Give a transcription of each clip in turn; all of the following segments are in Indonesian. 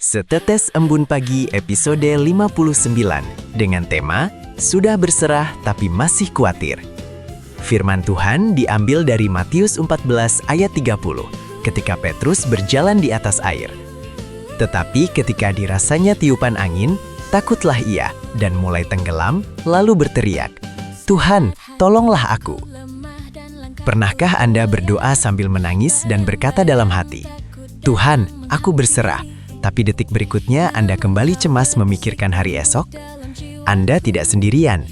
Setetes Embun Pagi episode 59 dengan tema Sudah Berserah Tapi Masih Khawatir. Firman Tuhan diambil dari Matius 14 ayat 30 ketika Petrus berjalan di atas air. Tetapi ketika dirasanya tiupan angin, takutlah ia dan mulai tenggelam lalu berteriak, "Tuhan, tolonglah aku." Pernahkah Anda berdoa sambil menangis dan berkata dalam hati, "Tuhan, aku berserah," tapi detik berikutnya Anda kembali cemas memikirkan hari esok? Anda tidak sendirian.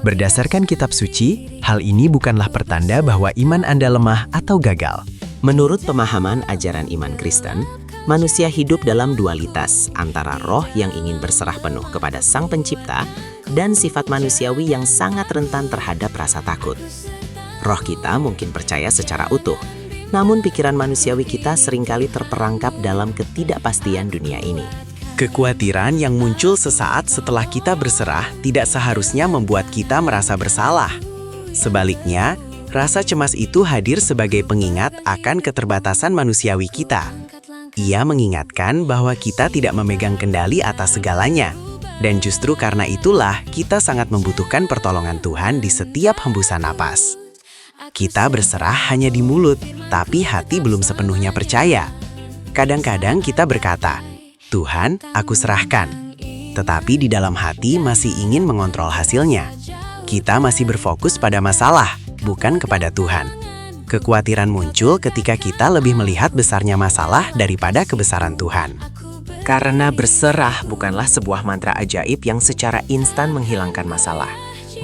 Berdasarkan kitab suci, hal ini bukanlah pertanda bahwa iman Anda lemah atau gagal. Menurut pemahaman ajaran iman Kristen, manusia hidup dalam dualitas antara roh yang ingin berserah penuh kepada Sang Pencipta dan sifat manusiawi yang sangat rentan terhadap rasa takut. Roh kita mungkin percaya secara utuh, namun pikiran manusiawi kita seringkali terperangkap dalam ketidakpastian dunia ini. Kekhawatiran yang muncul sesaat setelah kita berserah tidak seharusnya membuat kita merasa bersalah. Sebaliknya, rasa cemas itu hadir sebagai pengingat akan keterbatasan manusiawi kita. Ia mengingatkan bahwa kita tidak memegang kendali atas segalanya. Dan justru karena itulah kita sangat membutuhkan pertolongan Tuhan di setiap hembusan napas. Kita berserah hanya di mulut, tapi hati belum sepenuhnya percaya. Kadang-kadang kita berkata, "Tuhan, aku serahkan." Tetapi di dalam hati masih ingin mengontrol hasilnya. Kita masih berfokus pada masalah, bukan kepada Tuhan. Kekhawatiran muncul ketika kita lebih melihat besarnya masalah daripada kebesaran Tuhan. Karena berserah bukanlah sebuah mantra ajaib yang secara instan menghilangkan masalah,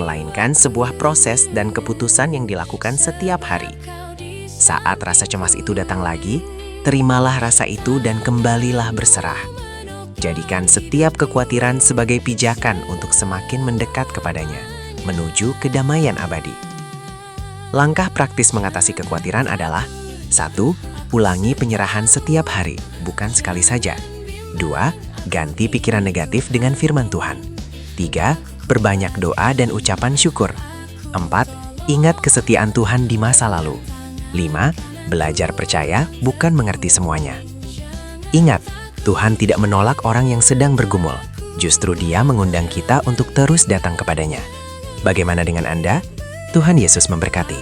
melainkan sebuah proses dan keputusan yang dilakukan setiap hari. Saat rasa cemas itu datang lagi, terimalah rasa itu dan kembalilah berserah. Jadikan setiap kekhawatiran sebagai pijakan untuk semakin mendekat kepadanya, menuju kedamaian abadi. Langkah praktis mengatasi kekhawatiran adalah 1. Ulangi penyerahan setiap hari, bukan sekali saja. 2. Ganti pikiran negatif dengan firman Tuhan. 3. Perbanyak doa dan ucapan syukur. 4. Ingat kesetiaan Tuhan di masa lalu. 5. Belajar percaya, bukan mengerti semuanya. Ingat, Tuhan tidak menolak orang yang sedang bergumul. Justru Dia mengundang kita untuk terus datang kepadanya. Bagaimana dengan Anda? Tuhan Yesus memberkati.